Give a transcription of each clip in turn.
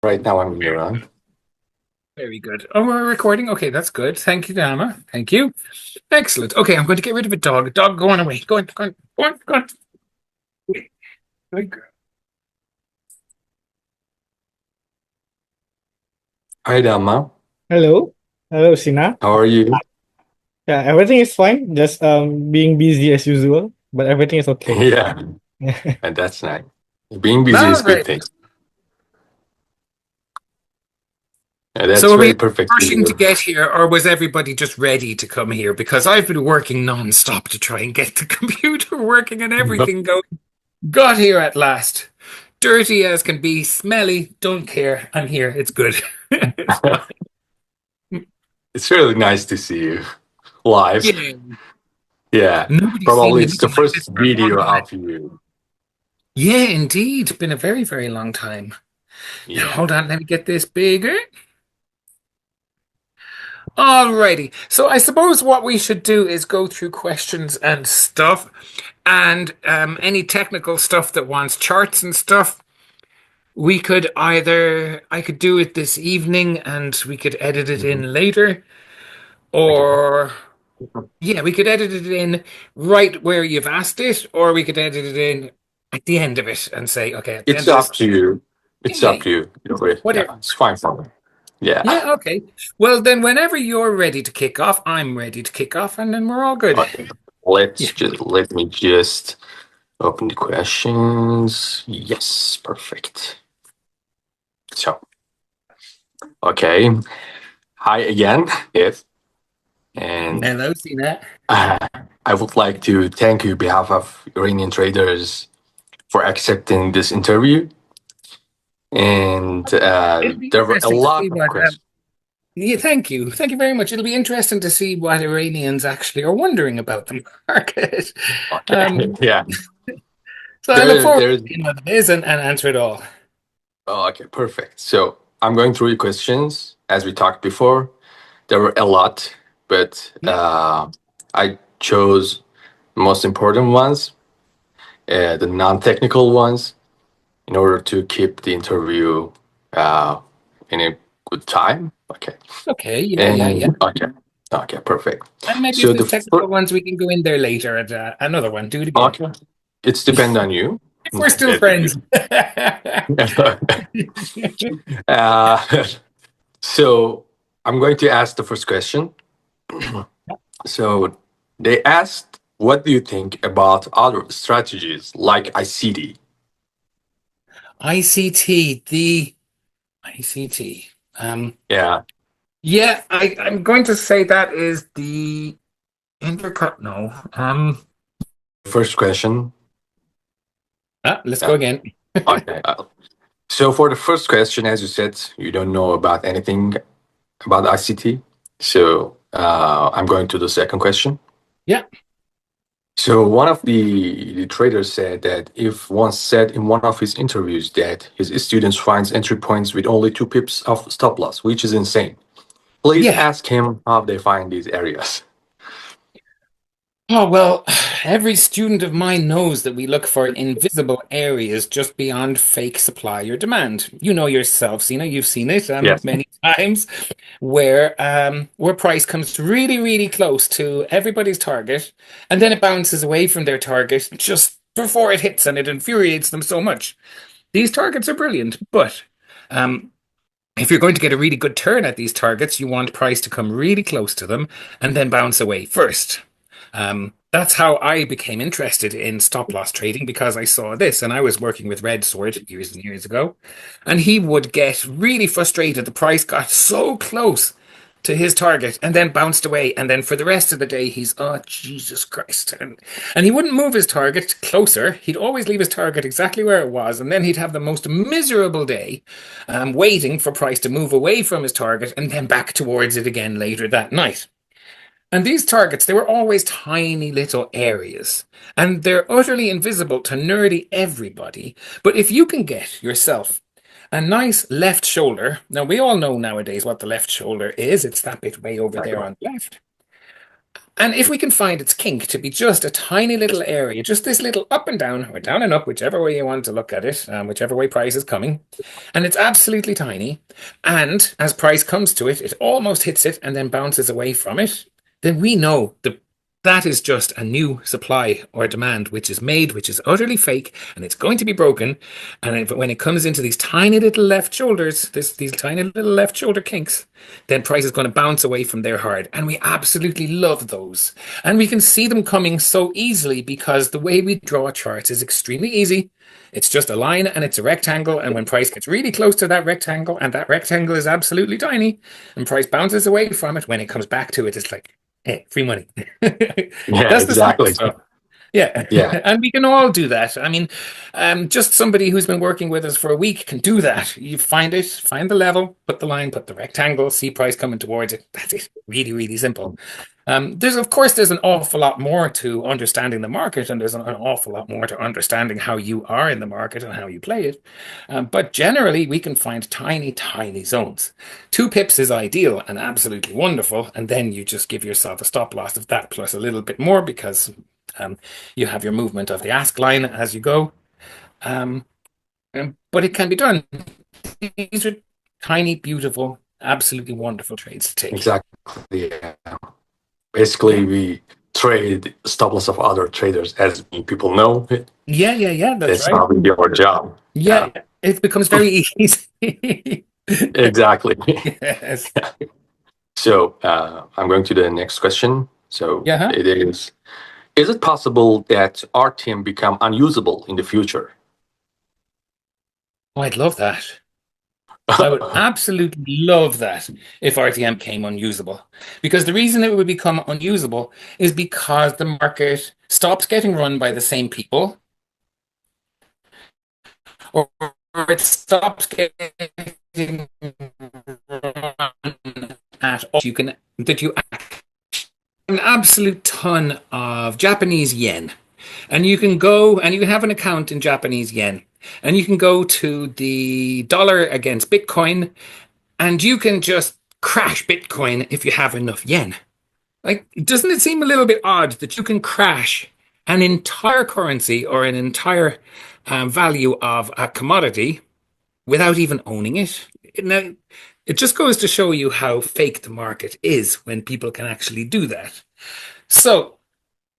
Right now I'm Miran. Very good. Oh, we're recording. Okay, that's good. Thank you, Dhamma. Thank you. Excellent. Okay, I'm going to get rid of a dog. Dog, go on away. Go on, go on, go on, go on. Good girl. Hi Dhamma, Hello. Hello, Sina. how are you? Yeah, everything is fine. Just being busy as usual, but everything is okay. Yeah, and that's nice. Being busy is All a good right. thing. And that's So are we very perfect to rushing to you. get here, or was everybody just ready to come here? Because I've been working non-stop to try and get the computer working and everything going. Got here at last. Dirty as can be, smelly, don't care. I'm here. It's good. It's fine. It's really nice to see you live. Yeah. Yeah, Nobody's seen probably me it's the looking like first this for a long video time. of you. Yeah, indeed. Been a very, very long time. Now, Yeah. hold on, let me get this bigger. Alrighty. So I suppose what we should do is go through questions and stuff, and any technical stuff that wants charts and stuff. I could do it this evening and we could edit it Mhm. in later, Okay. or yeah, we could edit it in right where you've asked it, or we could edit it in at the end of it and say, okay, at the It's end of this, up to you. yeah, It's yeah, up yeah, to you. Yeah, whatever. it's fine for me. Yeah. Yeah, okay. Well, then whenever you're ready to kick off, I'm ready to kick off, and then we're all good. Okay. Yeah. Let me just open the questions. Yes, perfect. So, okay. Hi again. Yes. And Hello, Sina. uh, I would like to thank you on behalf of Iranian traders for accepting this interview. And It'll be there were a interesting to lot see of what. questions. Yeah, thank you. Thank you very much. It'll be interesting to see what Iranians actually are wondering about the market. Okay. Um, Yeah. so I look There, forward to there's, seeing what it is and answer it all. oh, okay, perfect. So I'm going through your questions as we talked before. There were a lot, but Yeah. I chose the most important ones, the non-technical ones, in order to keep the interview uh, in a good time. Okay. Okay. Yeah. Yeah. Yeah. And okay. Okay, perfect. And maybe if So there's the technical first, ones, we can go in there later at another one. Do it again. okay, it's depend on you. If we're still Let me friends. do. uh, so I'm going to ask the first question. So they asked, what do you think about other strategies like ICD? ICT, the ICT. Yeah. Yeah, I'm going to say that is the intercut. No. First question. Let's go Yeah. again. Okay. So for the first question, as you said, you don't know about anything about ICT. So I'm going to the second question. Yeah. So one of the traders said that if once said in one of his interviews that his students finds entry points with only 2 pips of stop loss, which is insane. Please Yeah. ask him how they find these areas. Oh, well, every student of mine knows that we look for invisible areas just beyond fake supply or demand. You know yourself, Sina, you've seen it Yes. many times where price comes really, really close to everybody's target, and then it bounces away from their target just before it hits, and it infuriates them so much. These targets are brilliant, but um, if you're going to get a really good turn at these targets, you want price to come really close to them and then bounce away first. That's how I became interested in stop loss trading because I saw this and I was working with Red Sword years and years ago. And he would get really frustrated. The price got so close to his target and then bounced away. And then for the rest of the day, he's, oh, Jesus Christ. And he wouldn't move his target closer. He'd always leave his target exactly where it was. And then he'd have the most miserable day waiting for price to move away from his target and then back towards it again later that night. And these targets, they were always tiny little areas, and they're utterly invisible to nerdy everybody. But if you can get yourself a nice left shoulder, now we all know nowadays what the left shoulder is. It's that bit way over there on the left. And if we can find its kink to be just a tiny little area, just this little up and down, or down and up, whichever way you want to look at it, whichever way price is coming, and it's absolutely tiny, and as price comes to it, it almost hits it and then bounces away from it, then we know that is just a new supply or demand which is made, which is utterly fake, and it's going to be broken. And when it comes into these tiny little left shoulders, these tiny little left shoulder kinks, then price is going to bounce away from there hard. And we absolutely love those. And we can see them coming so easily because the way we draw charts is extremely easy. It's just a line and it's a rectangle. And when price gets really close to that rectangle, and that rectangle is absolutely tiny, and price bounces away from it, when it comes back to it, it's like, hey, free money. Yeah, That's the simple exactly. stuff. Yeah. Yeah, And we can all do that. I mean, just somebody who's been working with us for a week can do that. You find it, find the level, put the line, put the rectangle, see price coming towards it. That's it. Really, really simple. There's an awful lot more to understanding the market, and there's an awful lot more to understanding how you are in the market and how you play it. But generally, we can find tiny, tiny zones. 2 pips is ideal and absolutely wonderful, and then you just give yourself a stop loss of that plus a little bit more because you have your movement of the ask line as you go. But it can be done. These are tiny, beautiful, absolutely wonderful trades to take. exactly. Yeah. Basically, we trade stop loss of other traders, as people know. Yeah, that's That's right. how we do our job. Yeah, it becomes very easy. Exactly. Yes. So I'm going to the next question. So Yeah. it is it possible that RTM become unusable in the future? Oh, I'd love that. I would absolutely love that if RTM came unusable. Because the reason it would become unusable is because the market stops getting run by the same people, or it stops getting run at all. You an absolute ton of Japanese yen. And you can go and you have an account in Japanese yen. And you can go to the dollar against Bitcoin, and you can just crash Bitcoin if you have enough yen. Like, doesn't it seem a little bit odd that you can crash an entire currency or an entire value of a commodity without even owning it? Now, it just goes to show you how fake the market is when people can actually do that. So,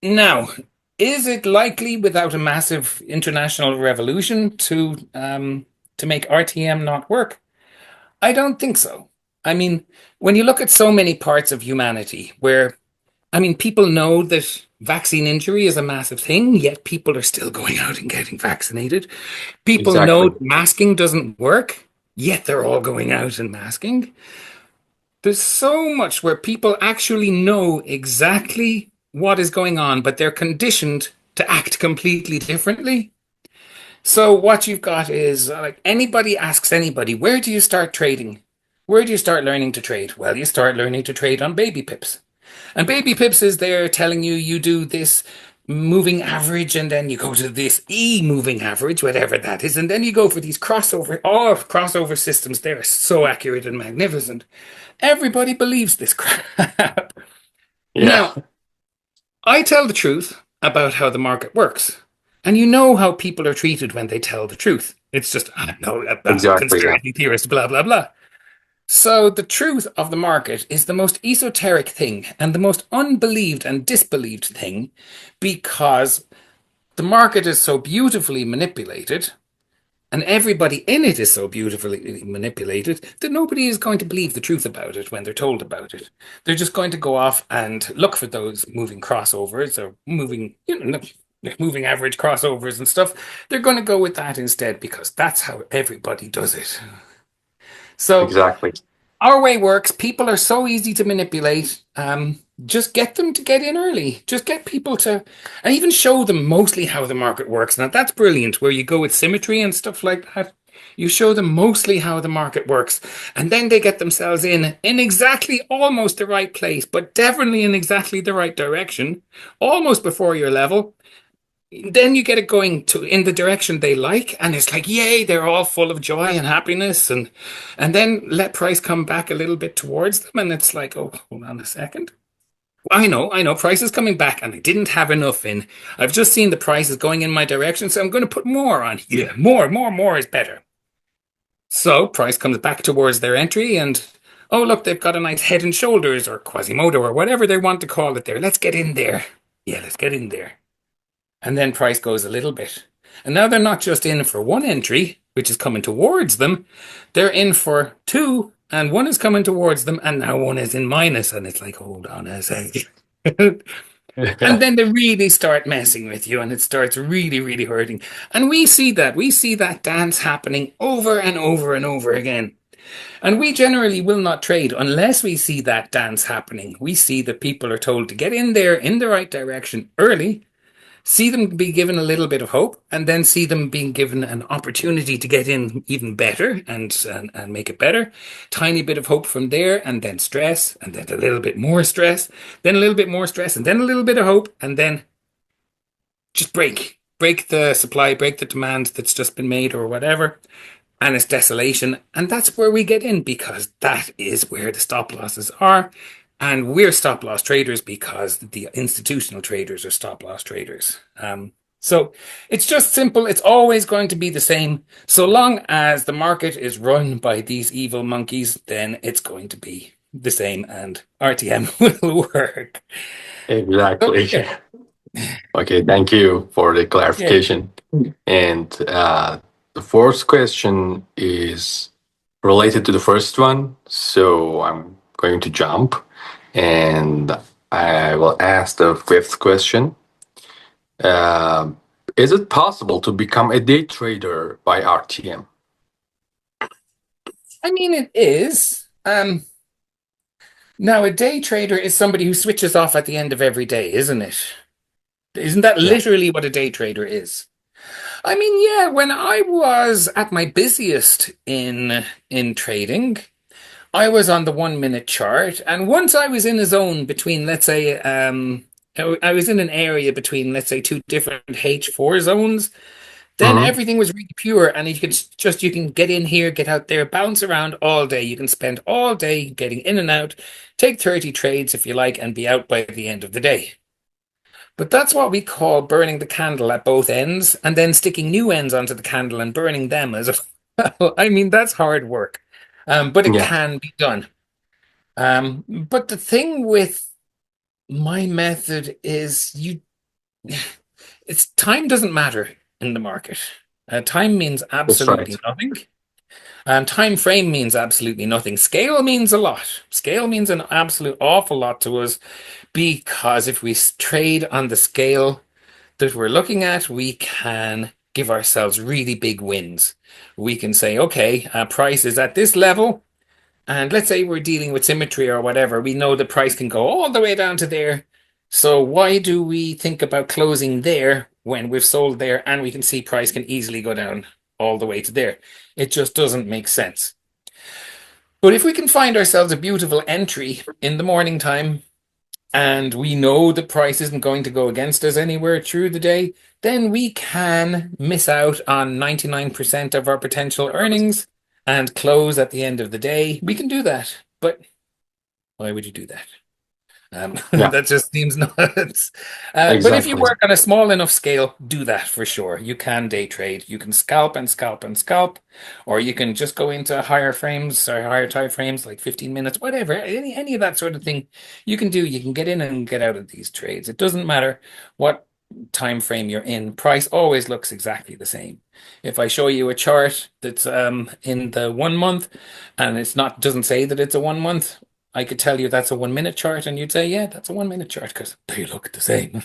now, is it likely without a massive international revolution to make RTM not work? I don't think so. I mean, when you look at so many parts of humanity where, I mean, people know that vaccine injury is a massive thing, yet people are still going out and getting vaccinated. People know Exactly. masking doesn't work, yet they're all going out and masking. There's so much where people actually know exactly what is going on, but they're conditioned to act completely differently. So what you've got is like anybody asks anybody, where do you start trading? Where do you start learning to trade? Well, you start learning to trade on baby pips. And baby pips is there telling you you do this moving average and then you go to this E moving average, whatever that is, and then you go for these crossover systems. They're so accurate and magnificent. Everybody believes this crap. Yeah, Now, I tell the truth about how the market works. And you know how people are treated when they tell the truth. It's just, no, exactly. Yeah, conspiracy theorist, blah, blah, blah. So the truth of the market is the most esoteric thing and the most unbelieved and disbelieved thing because the market is so beautifully manipulated and everybody in it is so beautifully manipulated that nobody is going to believe the truth about it when they're told about it. They're just going to go off and look for those moving crossovers or moving average crossovers and stuff. They're going to go with that instead because that's how everybody does it. So exactly. our way works. People are so easy to manipulate. Just get them to get in early. Just get people to, and even show them mostly how the market works. Now that's brilliant, where you go with symmetry and stuff like that. You show them mostly how the market works, and then they get themselves in exactly almost the right place, but definitely in exactly the right direction, almost before your level. Then you get it going to in the direction they like, and it's like, yay, they're all full of joy and happiness, and then let price come back a little bit towards them, and it's like, oh, hold on a second. I know. Price is coming back, and I didn't have enough in. I've just seen the prices going in my direction, so I'm going to put more on. Yeah, more is better. So price comes back towards their entry, and oh look, they've got a nice head and shoulders or Quasimodo or whatever they want to call it there. Let's get in there. Yeah, let's get in there. And then price goes a little bit. And now they're not just in for one entry, which is coming towards them, they're in for two, and one is coming towards them, and now one is in minus, and it's like, hold on a second. And then they really start messing with you, and it starts really, really hurting. And we see that. We see that dance happening over and over and over again. And we generally will not trade unless we see that dance happening. We see that people are told to get in there in the right direction early, see them be given a little bit of hope, and then see them being given an opportunity to get in even better and make it better. Tiny bit of hope from there, and then stress, and then a little bit more stress, then a little bit more stress, and then a little bit of hope, and then just break the supply, break the demand that's just been made or whatever, and it's desolation. And that's where we get in because that is where the stop losses are. And we're stop loss traders because the institutional traders are stop loss traders. So it's just simple. It's always going to be the same. So long as the market is run by these evil monkeys, then it's going to be the same and RTM will work. So, Exactly. yeah, Okay, thank you for the yeah. clarification. And the fourth question is related to the first one. So I'm going to jump and I will ask the fifth question. Uh, is it possible to become a day trader by RTM? I mean, it is. Now, a day trader is somebody who switches off at the end of every day, isn't it? Isn't that Yeah. literally what a day trader is? I mean, yeah, when I was at my busiest in trading, I was on the 1 minute chart, and once I was in a zone between, let's say, I was in an area between, let's say, two different H4 zones. Then Hmm. everything was really pure, and you can get in here, get out there, bounce around all day. You can spend all day getting in and out, take 30 trades if you like, and be out by the end of the day. But that's what we call burning the candle at both ends and then sticking new ends onto the candle and burning them as well. I mean, that's hard work, but it Yeah, can be done. But the thing with my method is it's time doesn't matter in the market. Time means that's right. absolutely nothing. Time frame means absolutely nothing. Scale means a lot. Scale means an absolute awful lot to us because if we trade on the scale that we're looking at, we can give ourselves really big wins. We can say, okay, price is at this level. And let's say we're dealing with symmetry or whatever. We know the price can go all the way down to there. So why do we think about closing there when we've sold there and we can see price can easily go down all the way to there? It just doesn't make sense. But if we can find ourselves a beautiful entry in the morning time and we know the price isn't going to go against us anywhere through the day, then we can miss out on 99% of our potential earnings and close at the end of the day. We can do that. But why would you do that? Yeah, That just seems nuts. But if you exactly. work on a small enough scale, do that for sure. You can day trade. You can scalp and scalp and scalp, or you can just go into higher frames or higher time frames, like 15 minutes, whatever. Any of that sort of thing you can do. You can get in and get out of these trades. It doesn't matter what time frame you're in. Price always looks exactly the same. If I show you a chart that's in the 1 month and it's not doesn't say that it's a 1 month, I could tell you that's a 1 minute chart, and you'd say, yeah, that's a 1 minute chart because they look the same.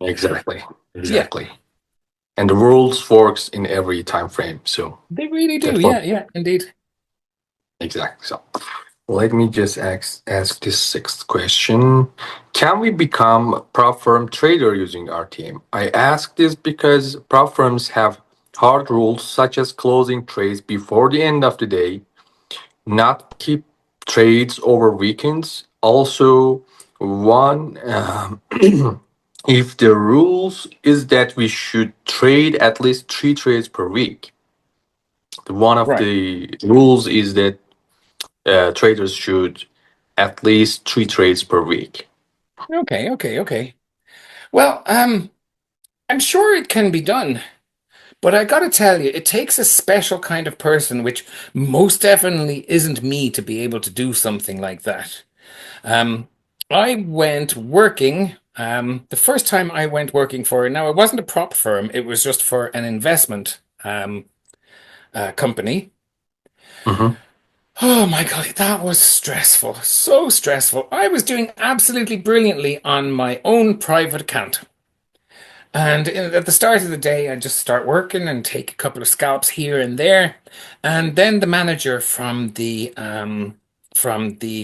Exactly. Yeah, Exactly. And the rules works in every time frame. So they really do. that's what Yeah, indeed. exactly. So let me just ask this sixth question. Can we become prop firm trader using RTM? I ask this because prop firms have hard rules such as closing trades before the end of the day, not keep trades over weekends. Also, one, if the rules is that we should trade at least 3 trades per week. One of Right. the rules is that traders should at least 3 trades per week. Okay, okay, okay. Well, I'm sure it can be done, but I gotta tell you, it takes a special kind of person, which most definitely isn't me, to be able to do something like that. Um, I went working. The first time I went working for, now it wasn't a prop firm, it was just for an investment company. Hmm. Oh my God, that was stressful. So stressful. I was doing absolutely brilliantly on my own private account. And at the start of the day, I just start working and take a couple of scalps here and there, and then the manager from the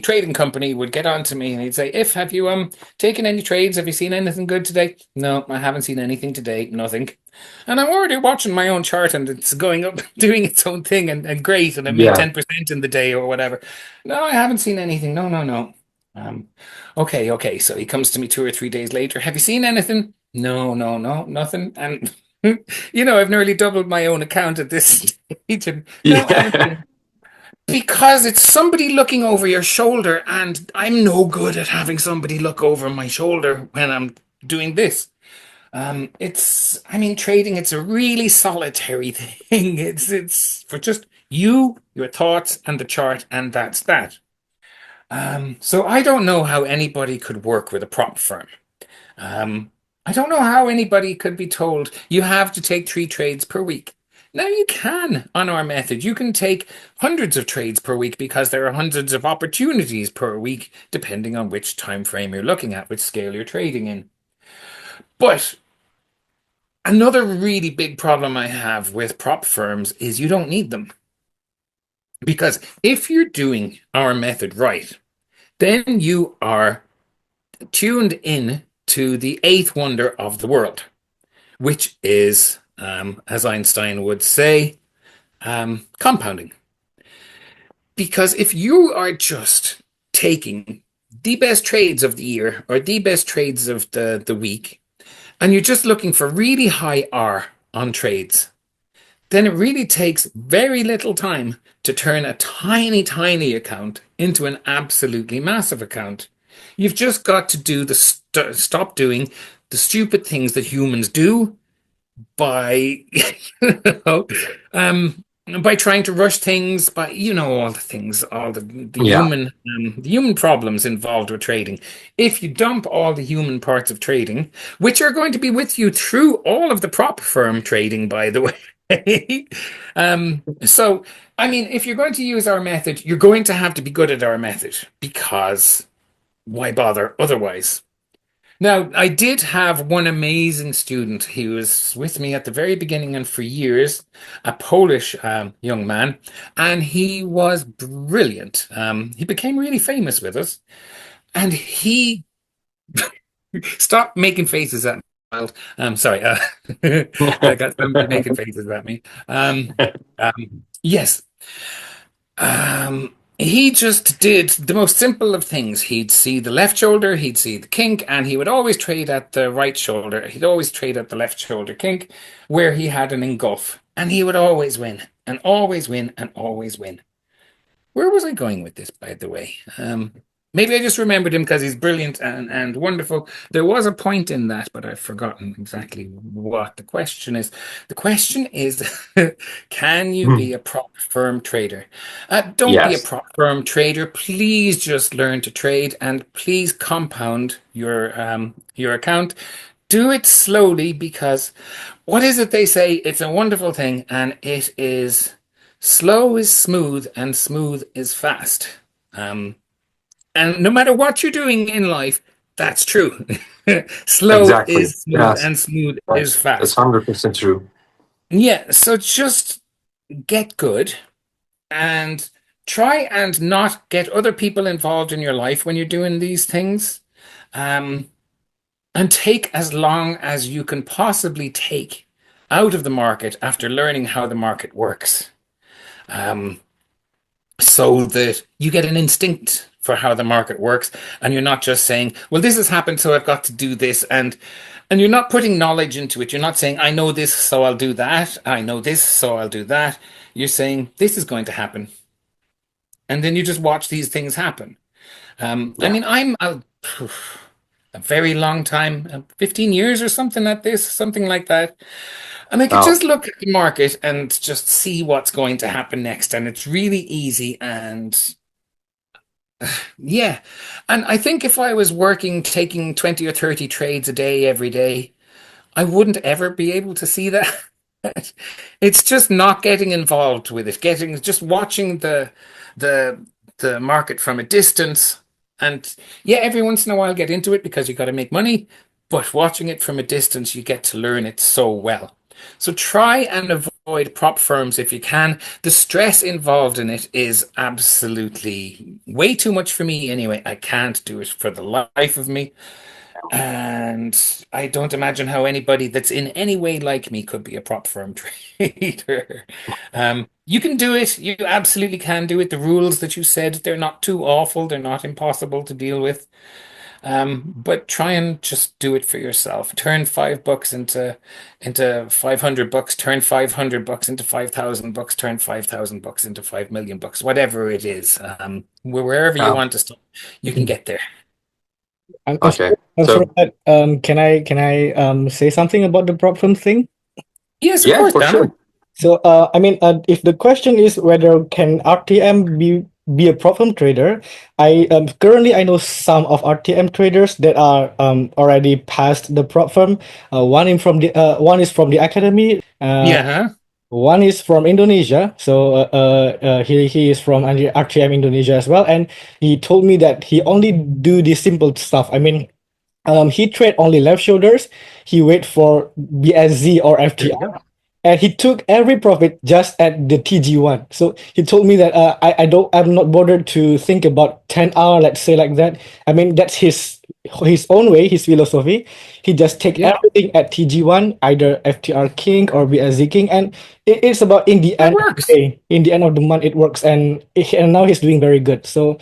trading company would get on to me and he'd say, "If have you taken any trades? Have you seen anything good today?" "No, I haven't seen anything today. Nothing." And I'm already watching my own chart and it's going up, doing its own thing, and great, and I made Yeah. 10% in the day or whatever. "No, I haven't seen anything. No, no, no." Um, okay, okay. So he comes to me 2 or 3 days later. "Have you seen anything?" "No, no, no, nothing." And I've nearly doubled my own account at this stage, and no, I haven't Yeah. seen. Because it's somebody looking over your shoulder, and I'm no good at having somebody look over my shoulder when I'm doing this. I mean, trading, it's a really solitary thing. It's for just you, your thoughts, and the chart, and that's that. So I don't know how anybody could work with a prop firm. Um, I don't know how anybody could be told you have to take 3 trades per week. Now you can on our method. You can take hundreds of trades per week because there are hundreds of opportunities per week, depending on which time frame you're looking at, which scale you're trading in. But another really big problem I have with prop firms is you don't need them. Because if you're doing our method right, then you are tuned in to the eighth wonder of the world, which is, as Einstein would say, compounding. Because if you are just taking the best trades of the year or the best trades of the week, and you're just looking for really high R on trades, then it really takes very little time to turn a tiny, tiny account into an absolutely massive account. You've just got to do stop doing the stupid things that humans do by you know, um by trying to rush things, by all the things, all Yeah. the human problems involved with trading. If you dump all the human parts of trading, which are going to be with you through all of the prop firm trading, by the way. So I mean, if you're going to use our method, you're going to have to be good at our method, because why bother otherwise? Now, I did have one amazing student. He was with me at the very beginning and for years, a Polish young man, and he was brilliant. He became really famous with us, and he stopped making faces at me. Sorry, I got somebody making faces at me. Yes, he just did the most simple of things. He'd see the left shoulder, he'd see the kink, and he would always trade at the right shoulder. He'd always trade at the left shoulder kink, where he had an engulf, and he would always win, and always win, and always win. Where was I going with this, by the way? Maybe I just remembered him because he's brilliant and wonderful. There was a point in that, but I've forgotten exactly what the question is. The question is, can you be a prop firm trader? Don't be a Yes. prop firm trader. Please just learn to trade, and please compound your account. Do it slowly, because what is it they say? It's a wonderful thing, and it is slow is smooth, and smooth is fast. Um, and no matter what you're doing in life, that's true. Slow Exactly. is smooth, Yes. and smooth is That's fast. 100% true. Yeah, so just get good, and try and not get other people involved in your life when you're doing these things. Um, and take as long as you can possibly take out of the market after learning how the market works. Um, so that you get an instinct for how the market works, and you're not just saying, well, this has happened, so I've got to do this, and you're not putting knowledge into it. You're not saying, I know this, so I'll do that. I know this, so I'll do that. You're saying, this is going to happen, and then you just watch these things happen. I Yeah. mean, a very long time, 15 years or something at this, something like that. And I could Oh, just look at the market and just see what's going to happen next. And it's really easy. And yeah. And I think if I was working, taking 20 or 30 trades a day every day, I wouldn't ever be able to see that. It's just not getting involved with it, getting just watching the the market from a distance. And yeah, every once in a while get into it because you got to make money, but watching it from a distance, you get to learn it so well. So try and avoid prop firms if you can. The stress involved in it is absolutely way too much for me anyway. I can't do it for the life of me. And I don't imagine how anybody that's in any way like me could be a prop firm trader. You can do it. You absolutely can do it. The rules that you said, they're not too awful. They're not impossible to deal with. But try and just do it for yourself. Turn $5 into $500. Turn $500 into $5,000. Turn $5,000 into $5 million. Whatever it is, wherever you oh, want to start, you can get there. I'm okay. sorry, I'm sorry, So but can I say something about the prop firm thing? Yes, of yeah, course, for Dhamma. sure. So, I mean, if the question is whether can RTM be a problem trader, I know some of RTM traders that are already past the prop firm. One is from the academy. Yeah, huh? One is from Indonesia. So, he is from RTM Indonesia as well, and he told me that he only do the simple stuff. I mean, he trade only left shoulders. He wait for BSZ or There you FTR, go. and he took every profit just at the TG1. So he told me that I'm not bothered to think about 10 hour, let's say like that. I mean that's his own way, his philosophy. He just take Yeah, everything at TG1, either FTR King or BSZ King, and it's about in the that end of the works. day, in the end of the month, it works, and now he's doing very good. So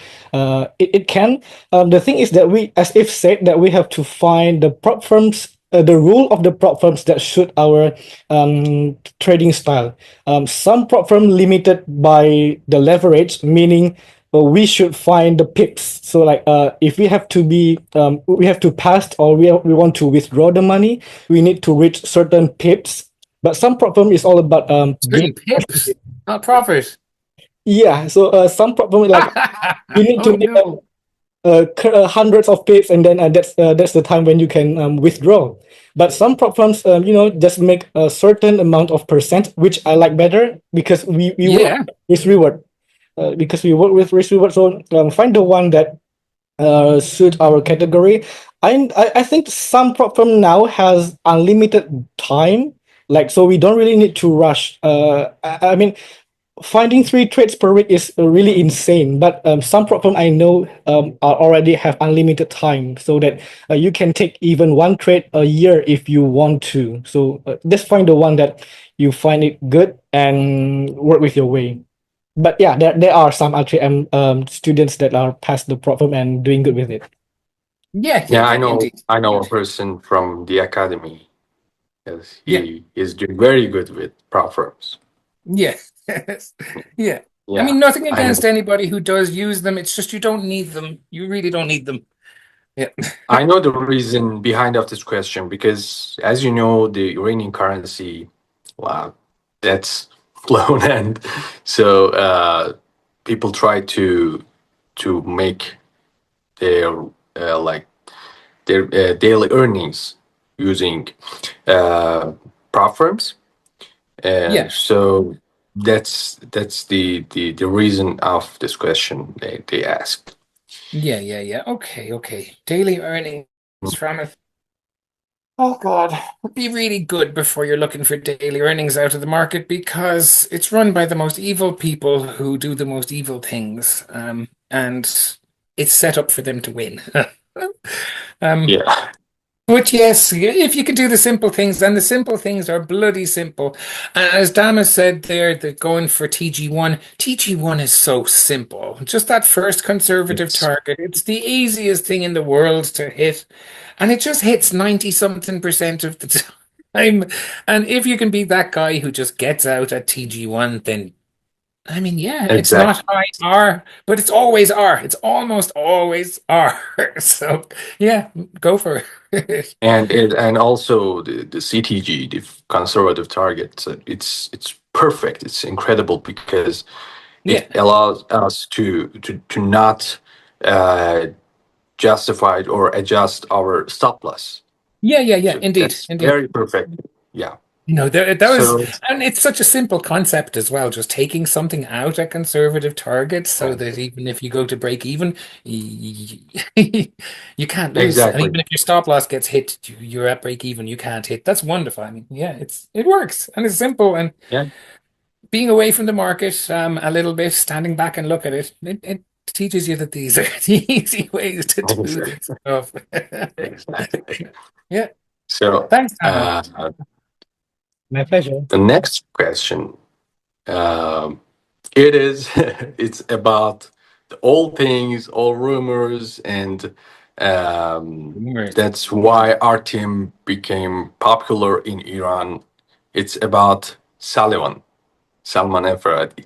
it can. The thing is that we, as if said, that we have to find the prop firms, the rule of the prop firms that suit our trading style. Some prop firm limited by the leverage, meaning we should find the pips. So like if we have to pass or we want to withdraw the money, we need to reach certain pips. But some prop firm is all about being Certain pips, not profit. yeah. So some prop firm like you need Oh to make no. hundreds of pips, and then that's the time when you can withdraw. But some prop firms, just make a certain amount of percent, which I like better because we work Yeah. with reward. Because we work with risk reward, so find the one that suit our category. I think some prop firm now has unlimited time, like so we don't really need to rush. I mean, finding 3 trades per week is really insane, but some problem I know are already have unlimited time, so that you can take even 1 trade a year if you want to. So just find the one that you find it good and work with your way. But yeah, there are some RTM students that are past the problem and doing good with it. Yeah, yeah, Yeah, yeah, indeed. I know a Indeed. person from the academy. Yes, Yeah. he is doing very good with proverbs. Yeah. Yeah. I Yeah, mean, nothing I against know. anybody who does use them. It's just you don't need them. You really don't need them. Yeah. I know the reason behind of this question because, as you know, the Iranian currency, wow, that's flown, and so people try to make their like their daily earnings using uh, prop firms, and Yeah. so that's the reason of this question they asked. Yeah, yeah, yeah. Okay, okay. Daily earnings from it. Oh God, it'd be really good before you're looking for daily earnings out of the market because it's run by the most evil people who do the most evil things. And it's set up for them to win. Um, Yeah. but yes, if you can do the simple things, and the simple things are bloody simple. And as Dama said there, that going for TG1, TG1 is so simple. Just that first conservative It's target. It's the easiest thing in the world to hit. And it just hits 90 something percent of the time. And if you can be that guy who just gets out at TG1, then I mean, yeah, it's not Exactly. high R, but it's always R. It's almost always R. So yeah, go for it. And also the CTG, the conservative target, so it's perfect. It's incredible because it Yeah, allows us to not uh, justify or adjust our stop loss. yeah. So Indeed, that's indeed. very perfect. Yeah. No, that was, So and it's such a simple concept as well, just taking something out at conservative targets so that even if you go to break even, you, you can't lose. And exactly. even if your stop loss gets hit, you're at break even, you can't hit. That's wonderful. I mean, yeah, it works and it's simple. And Yeah. being away from the market a little bit, standing back and look at it, it teaches you that these are the easy ways to do this stuff. Exactly. Yeah, So thanks, Dhamma. My pleasure. the next question, um, it is it's about the old things, all rumors, and that's why RTM became popular in Iran. It's about Salman and Farhadi.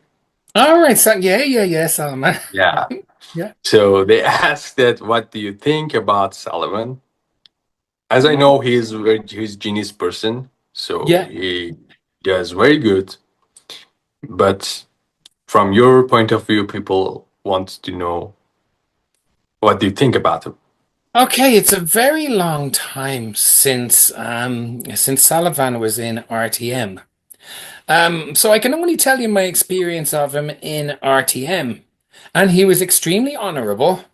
All right, so yeah, Salman. Yeah. Yeah. So they asked that, what do you think about Sullivan? As I know, he's genius person, so Yeah. he does very good. But from your point of view, people want to know, what do you think about him? Okay, it's a very long time since Sullivan was in RTM. So I can only tell you my experience of him in RTM. And he was extremely honorable,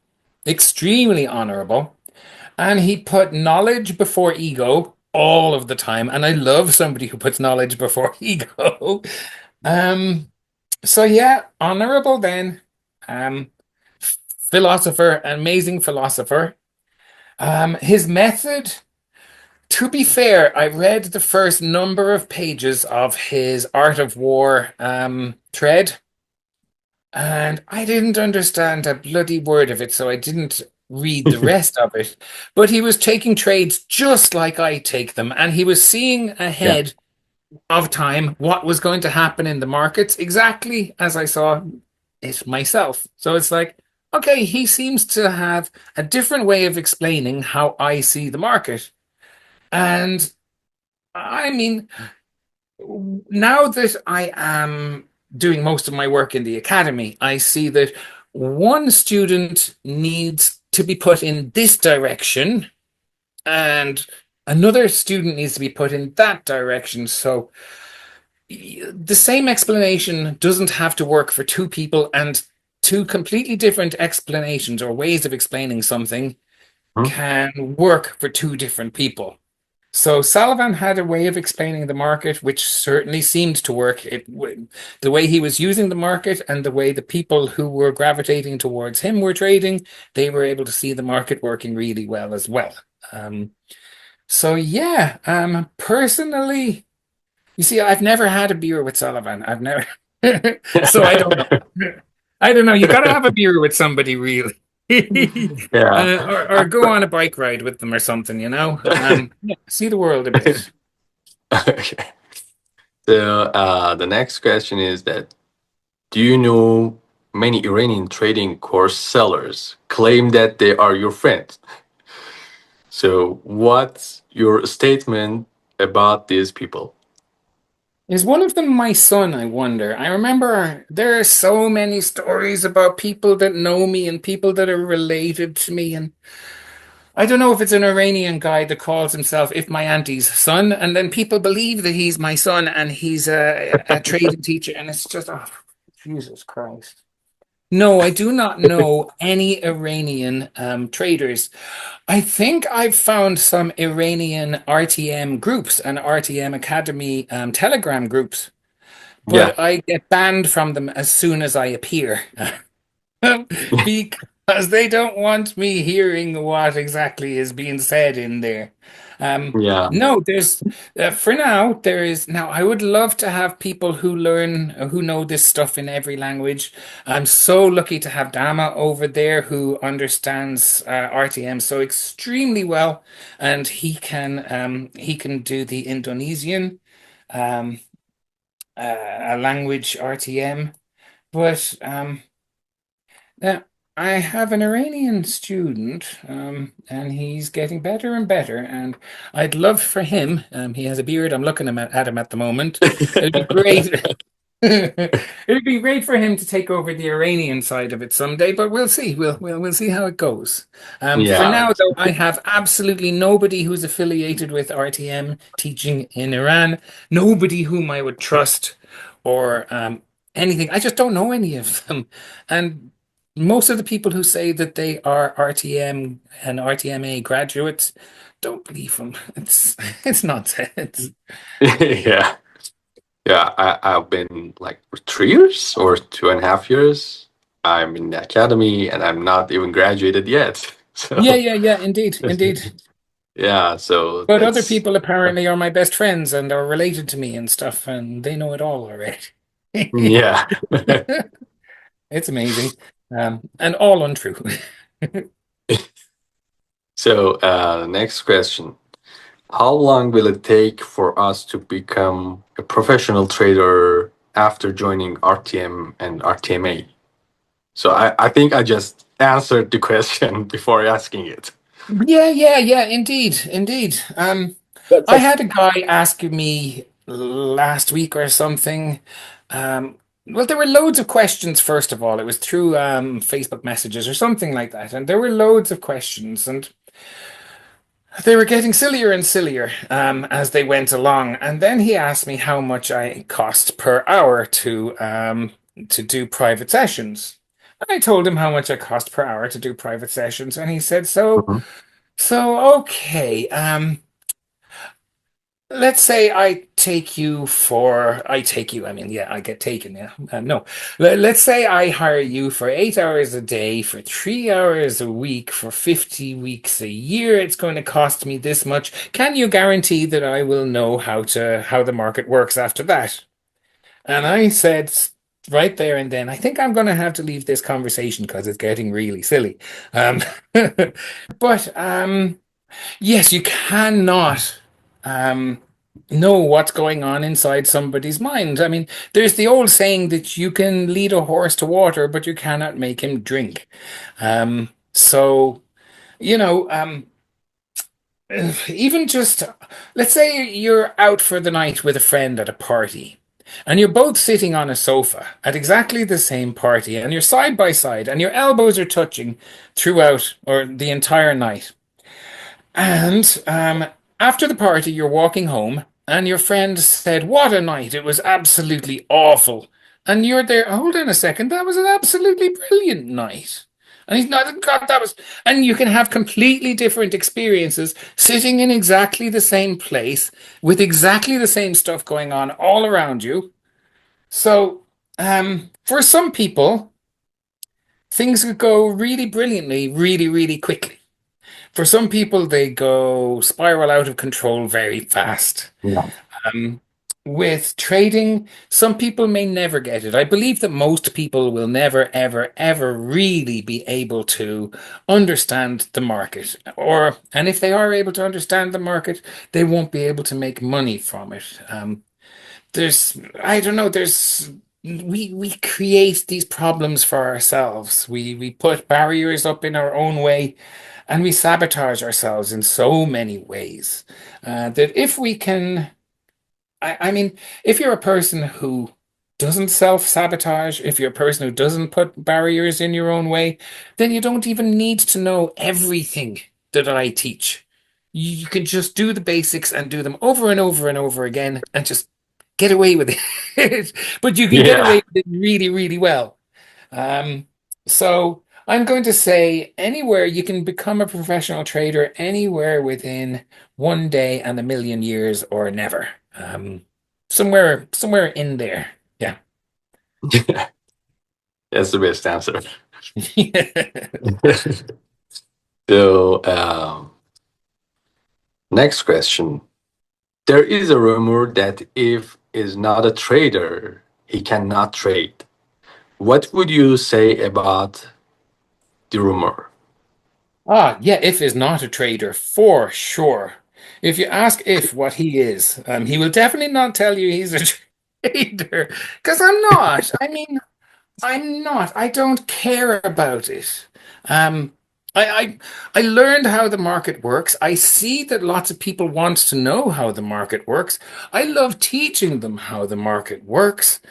and he put knowledge before ego all of the time. And I love somebody who puts knowledge before ego. Um, so yeah, honorable then. Um, Philosopher, amazing philosopher. His method, to be fair, I read the first number of pages of his Art of War thread, and I didn't understand a bloody word of it, so I didn't read the rest of it. But he was taking trades just like I take them, and he was seeing Yeah. ahead of time what was going to happen in the markets exactly as I saw it myself. So it's like, okay, he seems to have a different way of explaining how I see the market. And I mean, now that I am doing most of my work in the academy, I see that one student needs to be put in this direction and another student needs to be put in that direction. So the same explanation doesn't have to work for two people, and two completely different explanations or ways of explaining something Hmm? can work for two different people. So Sullivan had a way of explaining the market, which certainly seemed to work. The way he was using the market and the way the people who were gravitating towards him were trading, they were able to see the market working really well as well. Um, so yeah, personally, you see, I've never had a beer with Sullivan. I've never, so I don't know. I don't know. You got to have a beer with somebody, really, Yeah. or go on a bike ride with them or something. Yeah, see the world a bit. Okay. So the next question is that, do you know many Iranian trading course sellers claim that they are your friend? So what's your statement about these people? Is one of them my son, I wonder? I remember there are so many stories about people that know me and people that are related to me, and I don't know if it's an Iranian guy that calls himself If My Auntie's son, and then people believe that he's my son and he's a trading teacher, and it's just, oh, Jesus Christ. No, I do not know any Iranian traders. I think I've found some Iranian RTM groups and RTM Academy Telegram groups, Yeah. but I get banned from them as soon as I appear. Because they don't want me hearing what exactly is being said in there. Yeah. No, there's for now there is now. I would love to have people who learn who know this stuff in every language. I'm so lucky to have Dhamma over there who understands RTM so extremely well, and he can do the Indonesian um, language RTM. But now I have an Iranian student, and he's getting better and better. And I'd love for him. He has a beard. I'm looking at him at the moment. It'd be great. It'd be great for him to take over the Iranian side of it someday, but we'll see. We'll see how it goes. For Yeah. now, though, I have absolutely nobody who's affiliated with RTM teaching in Iran. Nobody whom I would trust or anything. I just don't know any of them. And most of the people who say that they are RTM and RTMA graduates don't believe them. It's nonsense. Yeah. Yeah. I've been like for 3 years or 2.5 years. I'm in the academy and I'm not even graduated yet. Yeah, So, yeah, yeah, indeed, indeed. yeah. So But other that's, people apparently are my best friends and are related to me and stuff, and they know it all already. yeah. It's amazing. And all untrue. So, next question. How long will it take for us to become a professional trader after joining RTM and RTMA? So I think I just answered the question before asking it. Yeah, yeah, yeah, indeed, indeed. That's I like had a guy ask me last week or something. Well, there were loads of questions, first of all. It was through Facebook messages or something like that. And there were loads of questions, and they were getting sillier and sillier as they went along. And then he asked me how much I cost per hour to do private sessions. And I told him how much I cost per hour to do private sessions, and he said, Mhm. so okay. Let's say I take you, I mean, yeah, I get taken, yeah. No. Let's say I hire you for 8 hours a day, for 3 hours a week, for 50 weeks a year. It's going to cost me this much. Can you guarantee that I will know how the market works after that? And I said right there and then, I think I'm going to have to leave this conversation because it's getting really silly. Um, but yes, you cannot um, know what's going on inside somebody's mind. I mean, there's the old saying that you can lead a horse to water, but you cannot make him drink. So, you know, even just let's say you're out for the night with a friend at a party. And you're both sitting on a sofa at exactly the same party, and you're side by side, and your elbows are touching throughout or the entire night. And after the party, you're walking home, and your friend said, "What a night! It was absolutely awful." And you're there, hold on a second, that was an absolutely brilliant night. And he's not, God, that was, and you can have completely different experiences sitting in exactly the same place with exactly the same stuff going on all around you. So, for some people, things could go really brilliantly, really, really quickly. For some people, they go spiral out of control very fast. Yeah. Um, with trading, some people may never get it. I believe that most people will never, ever, ever really be able to understand the market. And if they are able to understand the market, they won't be able to make money from it. I don't know, we create these problems for ourselves. We put barriers up in our own way, and we sabotage ourselves in so many ways. That if we can, I mean, if you're a person who doesn't self-sabotage, if you're a person who doesn't put barriers in your own way, then you don't even need to know everything that I teach. You can just do the basics and do them over and over and over again and just get away with it. But you can get Yeah. away with it really, really well. Um, so I'm going to say anywhere you can become a professional trader, anywhere within 1 day and 1 million years or never. Somewhere in there. Yeah. That's the best answer. So, next question. There is a rumor that if is not a trader, he cannot trade. What would you say about the rumor? Yeah, If is not a trader for sure. If you ask If what he is, he will definitely not tell you he's a trader because I'm not. I mean, I'm not. I don't care about it. Um, I learned how the market works. I see that lots of people want to know how the market works. I love teaching them how the market works.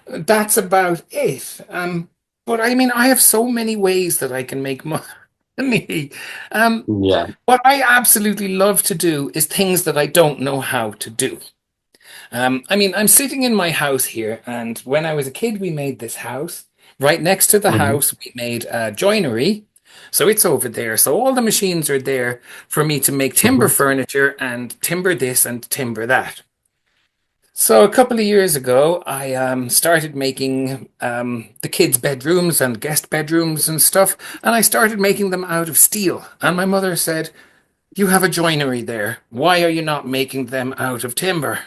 That's about it. But I mean, I have so many ways that I can make money. Um, Yeah. what I absolutely love to do is things that I don't know how to do. I mean, I'm sitting in my house here, and when I was a kid, we made this house. Right next to the Hmm. house, we made a joinery. So it's over there. So all the machines are there for me to make timber Hmm. furniture and timber this and timber that. So a couple of years ago, I started making the kids' bedrooms and guest bedrooms and stuff, and I started making them out of steel. And my mother said, "You have a joinery there. Why are you not making them out of timber?"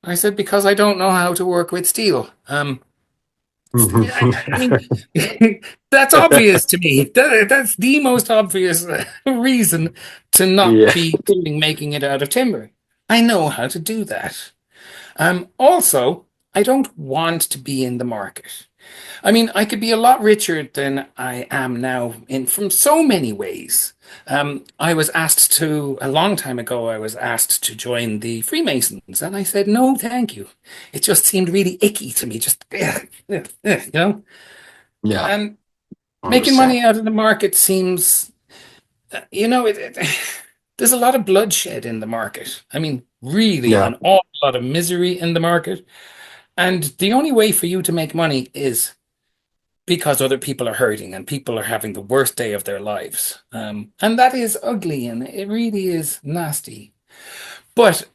I said, because I don't know how to work with steel. I mean, that's obvious to me. That's the most obvious reason to not Yeah. be doing making it out of timber. I know how to do that. Also, I don't want to be in the market. I mean, I could be a lot richer than I am now in from so many ways. I was asked to, a long time ago, I was asked to join the Freemasons, and I said, no, thank you. It just seemed really icky to me, just, you know? Yeah. And making Understand. money out of the market seems, there's a lot of bloodshed in the market. I mean, really, Yeah. an awful lot of misery in the market. And the only way for you to make money is because other people are hurting and people are having the worst day of their lives. And that is ugly and it really is nasty. But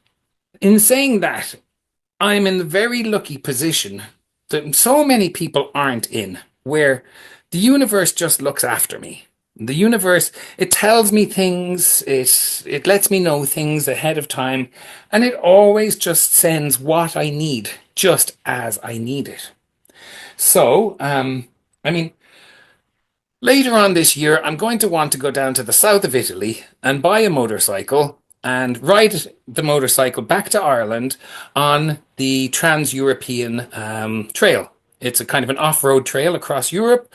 in saying that, I'm in the very lucky position that so many people aren't in, where the universe just looks after me. The universe, it tells me things, it lets me know things ahead of time, and it always just sends what I need just as I need it. So, I mean, later on this year, I'm going to want to go down to the south of Italy and buy a motorcycle and ride the motorcycle back to Ireland on the Trans-European Trail. It's a kind of an off-road trail across Europe,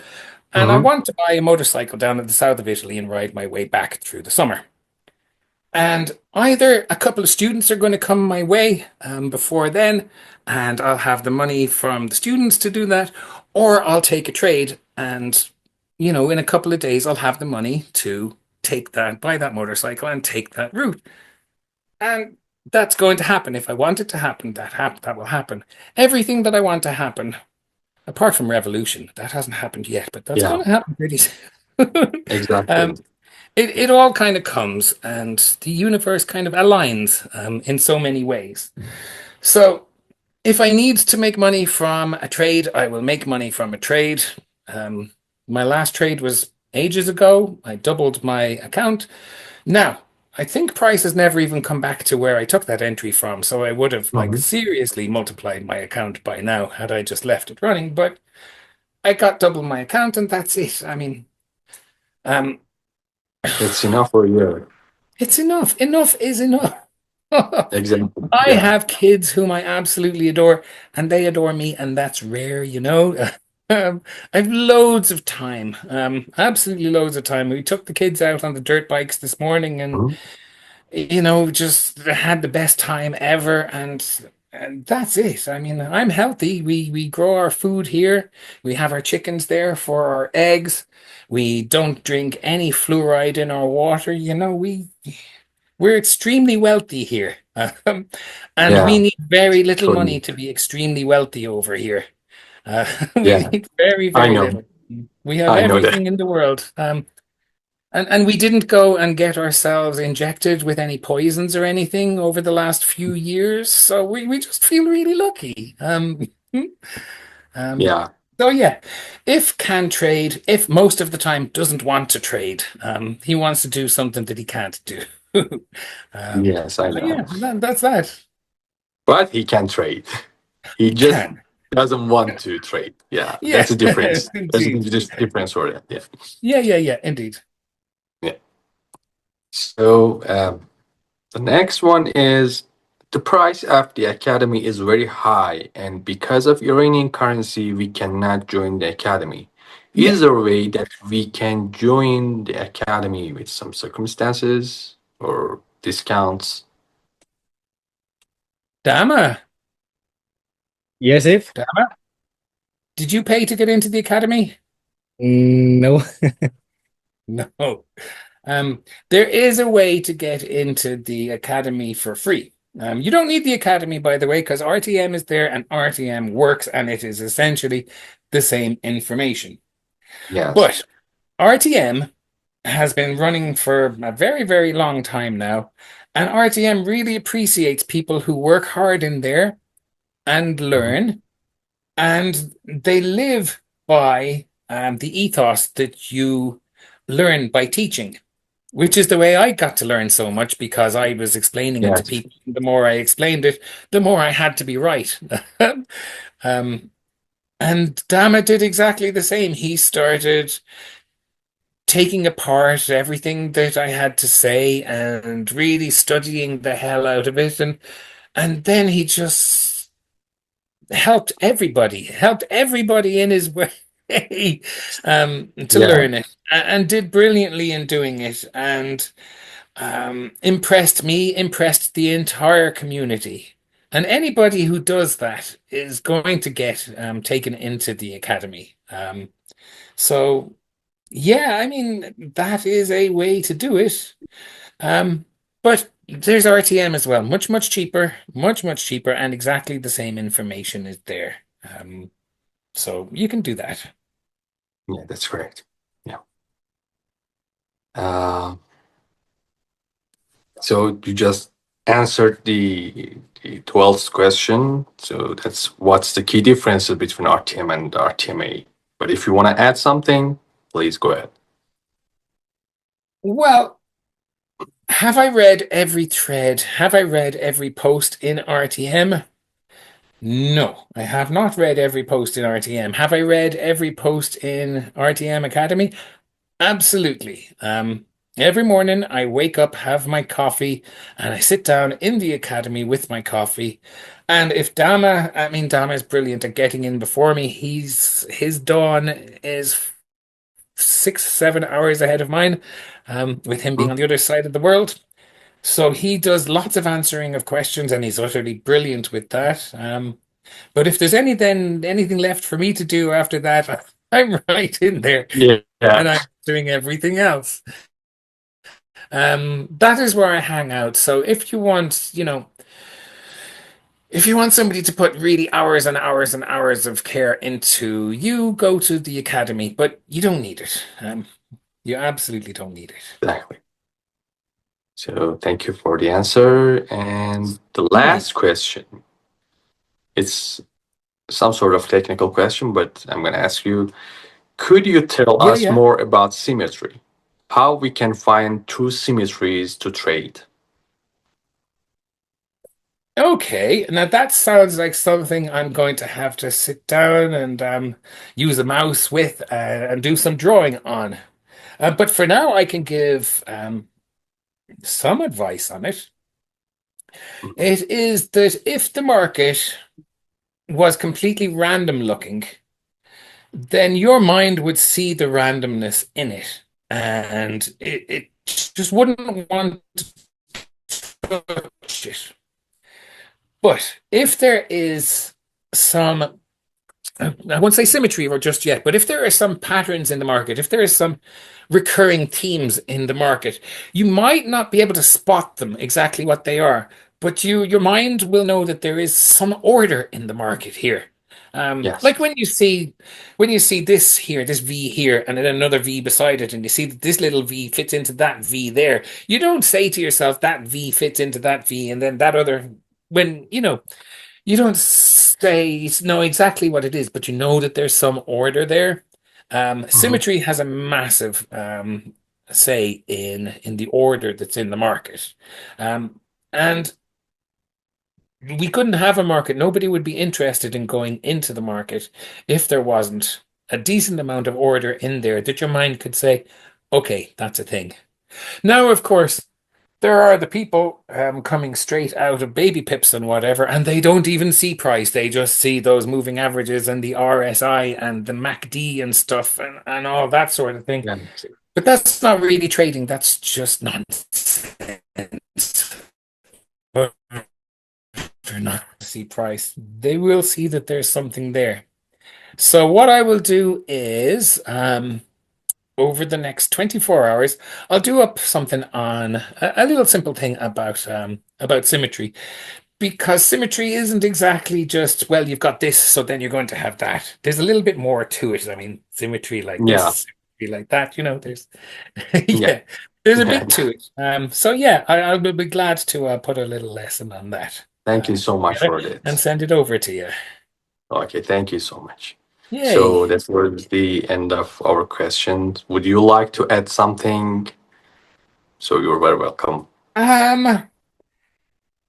and I Hmm. want to buy a motorcycle down in the south of Italy and ride my way back through the summer. And either a couple of students are going to come my way before then, and I'll have the money from the students to do that, or I'll take a trade and, in a couple of days, I'll have the money to buy that motorcycle and take that route. And that's going to happen. If I want it to happen, that will happen. Everything that I want to happen, apart from revolution, that hasn't happened yet, but that's Yeah. going to happen pretty soon. Exactly. um, it all kind of comes and the universe kind of aligns in so many ways. So if I need to make money from a trade, I will make money from a trade. Um, my last trade was ages ago. I doubled my account. Now, I think price has never even come back to where I took that entry from. So I would have like Hmm. seriously multiplied my account by now had I just left it running. But I got double my account and that's it. I mean, um, It's enough for you. it's enough. Enough is enough. Exactly. I Yeah. have kids whom I absolutely adore, and they adore me, and that's rare, you know. I've loads of time, absolutely loads of time. We took the kids out on the dirt bikes this morning, and Mhm. just had the best time ever, and that's it. I mean, I'm healthy. We grow our food here. We have our chickens there for our eggs. We don't drink any fluoride in our water. We're extremely wealthy here. And we Yeah. need very little For money you. to be extremely wealthy over here. We Yeah. need very, I very know. little. We have I know that. everything in the world. And we didn't go and get ourselves injected with any poisons or anything over the last few years. So we just feel really lucky. Um, Yeah. so yeah, if can trade, if most of the time doesn't want to trade, he wants to do something that he can't do. Yes, I So know. yeah, that's that. But he can trade. He He just can. doesn't want to trade. Yeah. That's Yeah, a difference. There's a indeed. difference for that. Yeah. Yeah, indeed. Yeah. So the next one is the price of the academy is very high, and because of Iranian currency, we cannot join the academy. Yeah. Is there a way that we can join the academy with some circumstances or discounts? Dhamma, Yes, if Dhamma, did you pay to get into the academy? no. No. There is a way to get into the academy for free. You don't need the academy, by the way, because RTM is there and RTM works, and it is essentially the same information. Yes. But RTM has been running for a very, very long time now, and RTM really appreciates people who work hard in there and Mhm. learn, and they live by the ethos that you learn by teaching, which is the way I got to learn so much because I was explaining it to Yes. people. The more I explained it, the more I had to be right. um, and Dhamma did exactly the same. He started taking apart everything that I had to say and really studying the hell out of it. And then he just helped everybody in his way to Yeah. learn it and did brilliantly in doing it. And impressed me, impressed the entire community. And anybody who does that is going to get taken into the academy. So, yeah, I mean, that is a way to do it. Um, but there's RTM as well, much, much cheaper, and exactly the same information is there. So you can do that. Yeah, that's correct. Yeah. Uh, so you just answered the 12th question. So that's what's the key differences between RTM and RTMA. But if you want to add something, please go ahead. Well, have I read every thread? Have I read every post in RTM? No, I have not read every post in RTM. Have I read every post in RTM Academy? Absolutely. Every morning I wake up, have my coffee, and I sit down in the academy with my coffee. And if Dhamma is brilliant at getting in before me. His dawn is 6, 7 hours ahead of mine, with him being Mhm. on the other side of the world. So he does lots of answering of questions, and he's utterly brilliant with that. But if there's anything left for me to do after that, I'm right in there Yeah. and I'm doing everything else. That is where I hang out. So if you want, if you want somebody to put really hours and hours and hours of care into, you go to the academy, but you don't need it. You absolutely don't need it. Exactly. So thank you for the answer. And the last question, it's some sort of technical question, but I'm going to ask you, could you tell Yeah, us yeah. more about symmetry? How we can find two symmetries to trade? Okay, now that sounds like something I'm going to have to sit down and use a mouse with and do some drawing on. But for now, I can give some advice on it. Mhm. It is that if the market was completely random looking, then your mind would see the randomness in it, and it just wouldn't want to touch it. But if there is some I won't say symmetry or just yet, but if there are some patterns in the market, if there is some recurring themes in the market, you might not be able to spot them exactly what they are, but your mind will know that there is some order in the market here. Yes. Like when you see this here, this V here, and then another V beside it, and you see that this little V fits into that V there, you don't say to yourself that V fits into that V, and then that other when you don't say know exactly what it is, but you know that there's some order there. Mhm. Symmetry has a massive say in the order that's in the market. And we couldn't have a market. Nobody would be interested in going into the market if there wasn't a decent amount of order in there that your mind could say, okay, that's a thing. Now, of course, there are the people coming straight out of baby pips and whatever, and they don't even see price. They just see those moving averages and the RSI and the MACD and stuff and all that sort of thing. Yeah. But that's not really trading. That's just nonsense. But they're not to see price. They will see that there's something there. So what I will do is over the next 24 hours, I'll do up something on a little simple thing about symmetry, because symmetry isn't exactly just, well, you've got this, so then you're going to have that. There's a little bit more to it. I mean, symmetry like Yeah. this, symmetry like that, there's Yeah. yeah, there's a bit to it. So yeah, I will be glad to put a little lesson on that Thank you so much together for and that. send it over to you. Okay, thank you so much. So Yay. that was the end of our questions. Would you like to add something? So you're very welcome.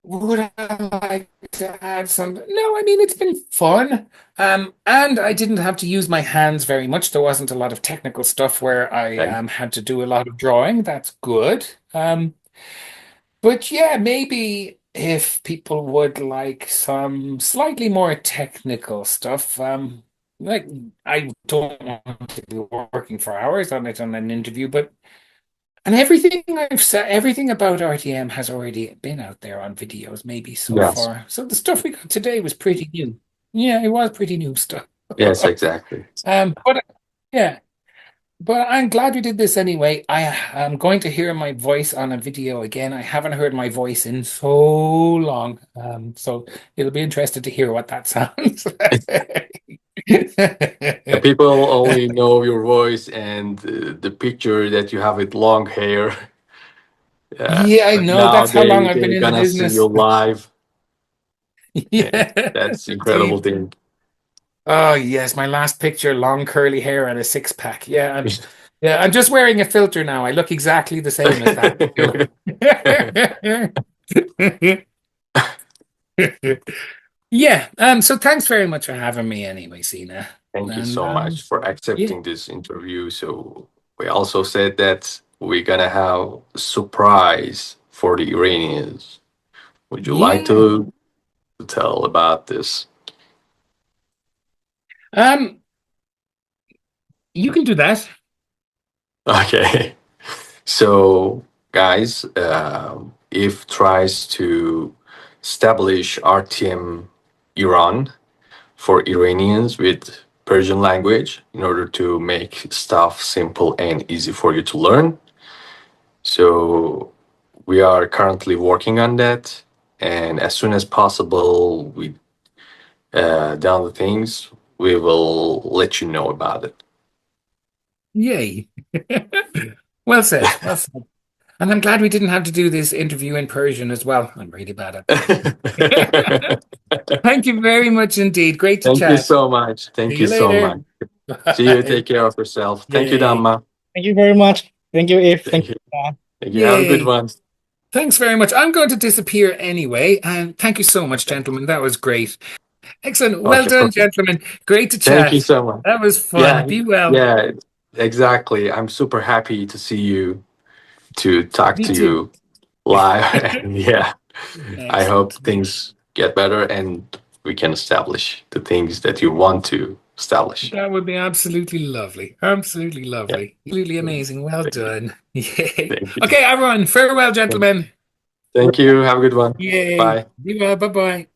Would I like to add some? No, I mean, it's been fun. And I didn't have to use my hands very much. There wasn't a lot of technical stuff where I Okay. had to do a lot of drawing. That's good. But yeah, maybe if people would like some slightly more technical stuff, like I don't want to be working for hours on it on an interview, but and everything I've said, everything about RTM has already been out there on videos, maybe so Yes. far. So the stuff we got today was pretty new. Yeah, it was pretty new stuff. Yes, exactly. But yeah, but I'm glad we did this anyway. I am going to hear my voice on a video again. I haven't heard my voice in so long. So it'll be interesting to hear what that sounds like. The people only know your voice and the picture that you have with long hair. Yeah, I But know. now That's how long I've been they're in the gonna see business. you live. And Yeah, that's incredible indeed. thing. Oh yes, my last picture, long curly hair and a six pack. Yeah, I'm just wearing a filter now. I look exactly the same as that. Yeah. So thanks very much for having me anyway, Sina. Thank you And so much for yeah, accepting this interview. So we also said that we're gonna have a surprise for the Iranians. Would you like yeah. to tell about this? Um, you can do that. Okay. So, guys, if tries to establish RTM Iran for Iranians with Persian language in order to make stuff simple and easy for you to learn. So we are currently working on that, and as soon as possible, we down the things, we will let you know about it. Yay. Well said. Well said. And I'm glad we didn't have to do this interview in Persian as well. I'm really bad at that. Thank you very much indeed. Great to Thank you chat. so much. See Thank you you so later. much. See you. Bye. Take care of yourself. Thank you, Yay. Dhamma. Thank you very much. Thank you, If. Thank Thank you. you. Thank you. Have a good Yay. one. Thanks very much. I'm going to disappear anyway. And thank you so much, gentlemen. That was great. Excellent. Well Okay, done, perfect. gentlemen. Great to Thank you chat. so much. That was Yeah, fun. Be well. yeah, exactly. I'm super happy to see you, to talk Me to too. you live. And yeah, I hope Excellent. things get better and we can establish the things that you want to establish. That would be absolutely lovely. Absolutely Yeah. lovely. Absolutely amazing. Well Thank you. done. Yay. Thank you. Okay, everyone. Farewell, gentlemen. Thank you. Have a good one. Yay. Bye. Be well. Bye bye.